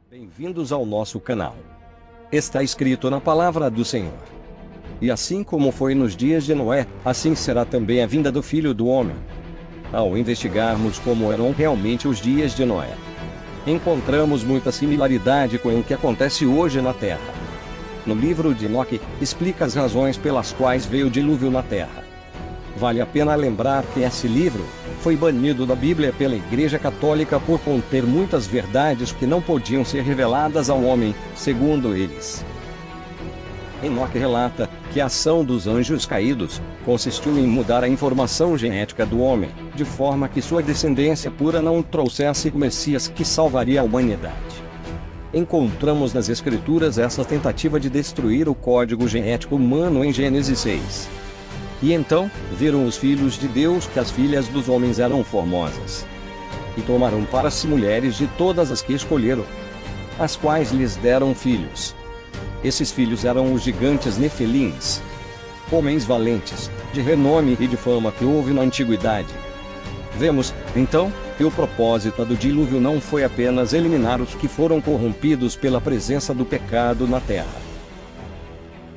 Bem-vindos ao nosso canal. Está escrito na palavra do Senhor. E assim como foi nos dias de Noé, assim será também a vinda do Filho do Homem. Ao investigarmos como eram realmente os dias de Noé, encontramos muita similaridade com o que acontece hoje na Terra. No livro de Enoque, explica as razões pelas quais veio o dilúvio na Terra. Vale a pena lembrar que esse livro foi banido da Bíblia pela Igreja Católica por conter muitas verdades que não podiam ser reveladas ao homem, segundo eles. Enoque relata que a ação dos anjos caídos consistiu em mudar a informação genética do homem, de forma que sua descendência pura não trouxesse o Messias que salvaria a humanidade. Encontramos nas Escrituras essa tentativa de destruir o código genético humano em Gênesis 6. E então, viram os filhos de Deus que as filhas dos homens eram formosas. E tomaram para si mulheres de todas as que escolheram, as quais lhes deram filhos. Esses filhos eram os gigantes Nefelins, homens valentes, de renome e de fama que houve na antiguidade. Vemos, então, que o propósito do dilúvio não foi apenas eliminar os que foram corrompidos pela presença do pecado na terra.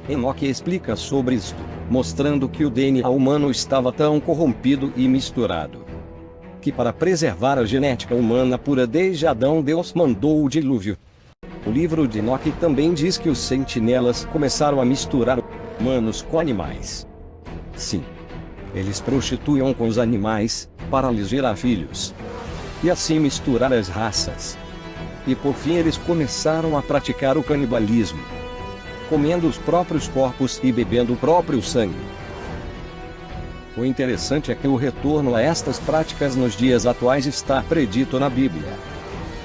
Enoque explica sobre isto, mostrando que o DNA humano estava tão corrompido e misturado, que para preservar a genética humana pura desde Adão, Deus mandou o dilúvio. O livro de Enoque também diz que os sentinelas começaram a misturar humanos com animais. Sim, eles prostituíam com os animais, para lhes gerar filhos, e assim misturar as raças. E por fim eles começaram a praticar o canibalismo, comendo os próprios corpos e bebendo o próprio sangue. O interessante é que o retorno a estas práticas nos dias atuais está predito na Bíblia.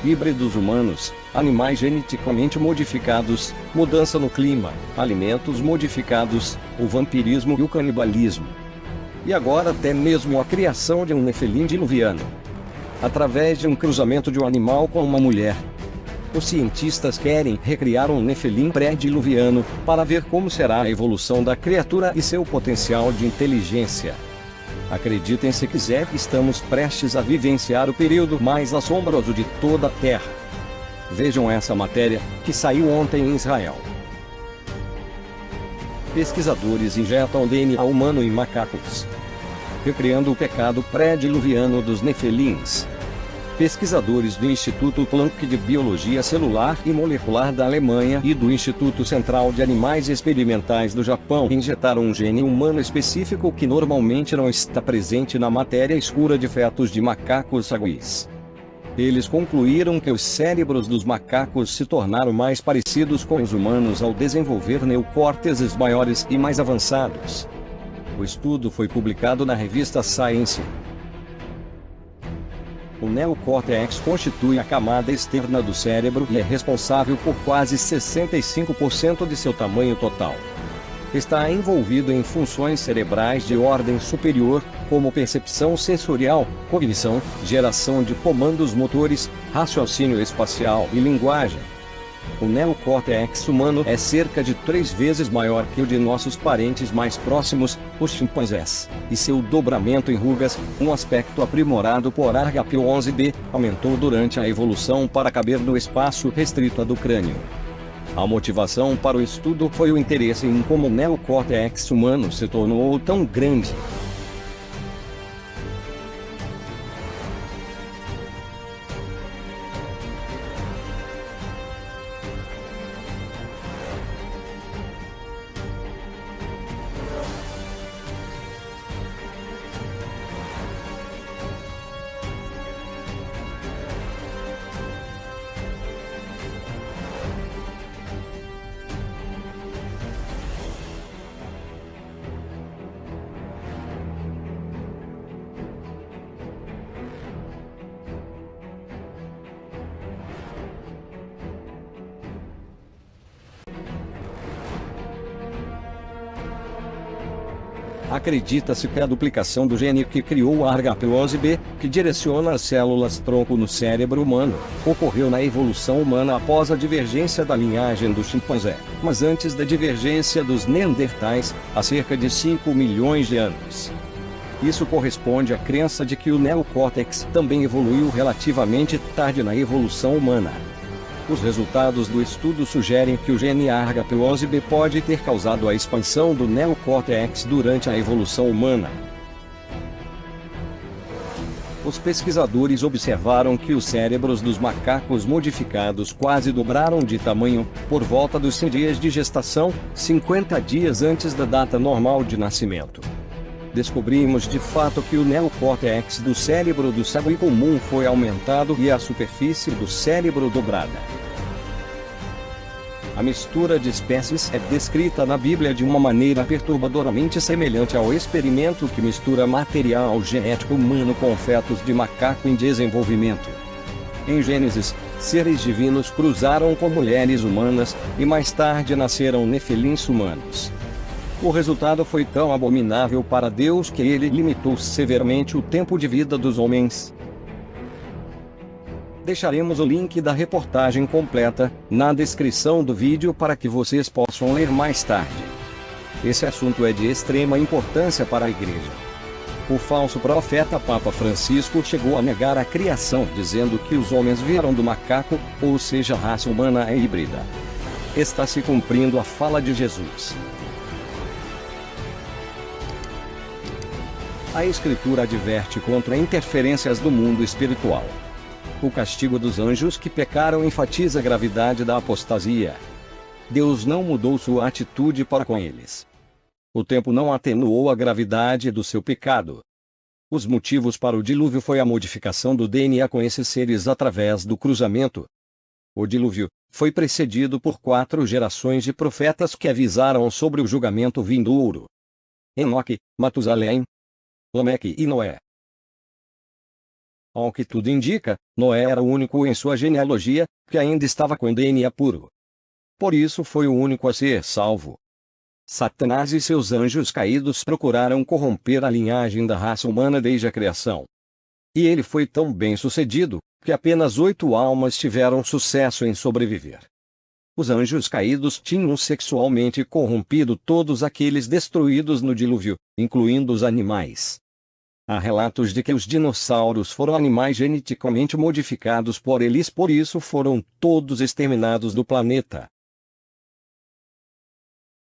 Híbridos humanos, animais geneticamente modificados, mudança no clima, alimentos modificados, o vampirismo e o canibalismo. E agora até mesmo a criação de um nefelim diluviano, através de um cruzamento de um animal com uma mulher. Os cientistas querem recriar um nefelim pré-diluviano, para ver como será a evolução da criatura e seu potencial de inteligência. Acreditem se quiser que estamos prestes a vivenciar o período mais assombroso de toda a Terra. Vejam essa matéria, que saiu ontem em Israel. Pesquisadores injetam DNA humano em macacos, recriando o pecado pré-diluviano dos nefelins. Pesquisadores do Instituto Planck de Biologia Celular e Molecular da Alemanha e do Instituto Central de Animais Experimentais do Japão injetaram um gene humano específico que normalmente não está presente na matéria escura de fetos de macacos saguis. Eles concluíram que os cérebros dos macacos se tornaram mais parecidos com os humanos ao desenvolver neocórtex maiores e mais avançados. O estudo foi publicado na revista Science. O neocórtex constitui a camada externa do cérebro e é responsável por quase 65% de seu tamanho total. Está envolvido em funções cerebrais de ordem superior, como percepção sensorial, cognição, geração de comandos motores, raciocínio espacial e linguagem. O neocórtex humano é cerca de 3 vezes maior que o de nossos parentes mais próximos, os chimpanzés, e seu dobramento em rugas, um aspecto aprimorado por Argap11B, aumentou durante a evolução para caber no espaço restrito do crânio. A motivação para o estudo foi o interesse em como o neocórtex humano se tornou tão grande. Acredita-se que a duplicação do gene que criou o Argap11B, que direciona as células-tronco no cérebro humano, ocorreu na evolução humana após a divergência da linhagem do chimpanzé, mas antes da divergência dos neandertais, há cerca de 5 milhões de anos. Isso corresponde à crença de que o neocórtex também evoluiu relativamente tarde na evolução humana. Os resultados do estudo sugerem que o gene ARGAP11B pode ter causado a expansão do neocórtex durante a evolução humana. Os pesquisadores observaram que os cérebros dos macacos modificados quase dobraram de tamanho, por volta dos 100 dias de gestação, 50 dias antes da data normal de nascimento. Descobrimos de fato que o neocórtex do cérebro do sagui comum foi aumentado e a superfície do cérebro dobrada. A mistura de espécies é descrita na Bíblia de uma maneira perturbadoramente semelhante ao experimento que mistura material genético humano com fetos de macaco em desenvolvimento. Em Gênesis, seres divinos cruzaram com mulheres humanas, e mais tarde nasceram nefelins humanos. O resultado foi tão abominável para Deus que ele limitou severamente o tempo de vida dos homens. Deixaremos o link da reportagem completa na descrição do vídeo para que vocês possam ler mais tarde. Esse assunto é de extrema importância para a Igreja. O falso profeta Papa Francisco chegou a negar a criação, dizendo que os homens vieram do macaco, ou seja, a raça humana é híbrida. Está se cumprindo a fala de Jesus. A Escritura adverte contra interferências do mundo espiritual. O castigo dos anjos que pecaram enfatiza a gravidade da apostasia. Deus não mudou sua atitude para com eles. O tempo não atenuou a gravidade do seu pecado. Os motivos para o dilúvio foi a modificação do DNA com esses seres através do cruzamento. O dilúvio foi precedido por 4 gerações de profetas que avisaram sobre o julgamento vindouro: Enoque, Matusalém, Lameque e Noé. Ao que tudo indica, Noé era o único em sua genealogia que ainda estava com DNA puro. Por isso foi o único a ser salvo. Satanás e seus anjos caídos procuraram corromper a linhagem da raça humana desde a criação. E ele foi tão bem sucedido, que apenas 8 almas tiveram sucesso em sobreviver. Os anjos caídos tinham sexualmente corrompido todos aqueles destruídos no dilúvio, incluindo os animais. Há relatos de que os dinossauros foram animais geneticamente modificados por eles, por isso foram todos exterminados do planeta.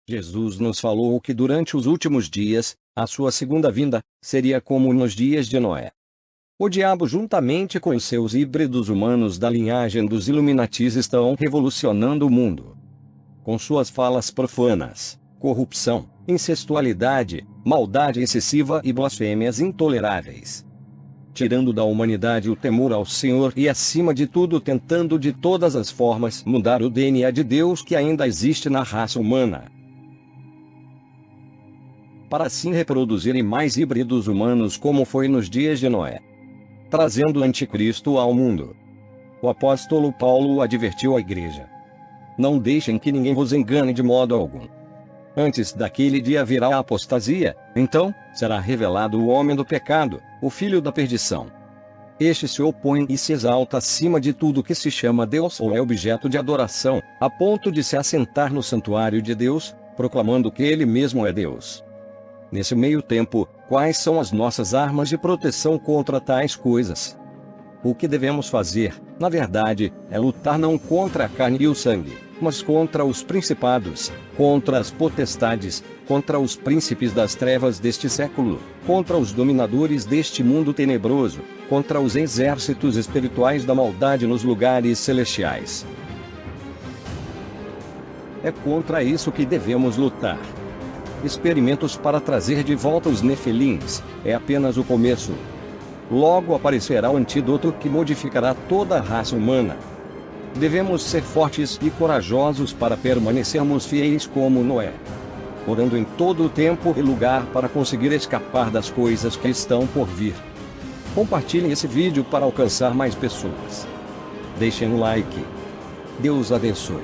Jesus nos falou que durante os últimos dias, a sua segunda vinda seria como nos dias de Noé. O diabo, juntamente com os seus híbridos humanos da linhagem dos Illuminatis, estão revolucionando o mundo. Com suas falas profanas, corrupção, incestualidade, maldade excessiva e blasfêmias intoleráveis. Tirando da humanidade o temor ao Senhor e, acima de tudo, tentando de todas as formas mudar o DNA de Deus que ainda existe na raça humana, para assim reproduzirem mais híbridos humanos como foi nos dias de Noé, trazendo o anticristo ao mundo. O apóstolo Paulo advertiu a igreja: não deixem que ninguém vos engane de modo algum. Antes daquele dia virá a apostasia, então será revelado o homem do pecado, o filho da perdição. Este se opõe e se exalta acima de tudo que se chama Deus ou é objeto de adoração, a ponto de se assentar no santuário de Deus, proclamando que ele mesmo é Deus. Nesse meio tempo, quais são as nossas armas de proteção contra tais coisas? O que devemos fazer, na verdade, é lutar não contra a carne e o sangue, mas contra os principados, contra as potestades, contra os príncipes das trevas deste século, contra os dominadores deste mundo tenebroso, contra os exércitos espirituais da maldade nos lugares celestiais. É contra isso que devemos lutar. Experimentos para trazer de volta os nefelins é apenas o começo. Logo aparecerá o antídoto que modificará toda a raça humana. Devemos ser fortes e corajosos para permanecermos fiéis como Noé, orando em todo o tempo e lugar para conseguir escapar das coisas que estão por vir. Compartilhem esse vídeo para alcançar mais pessoas. Deixem um like. Deus abençoe.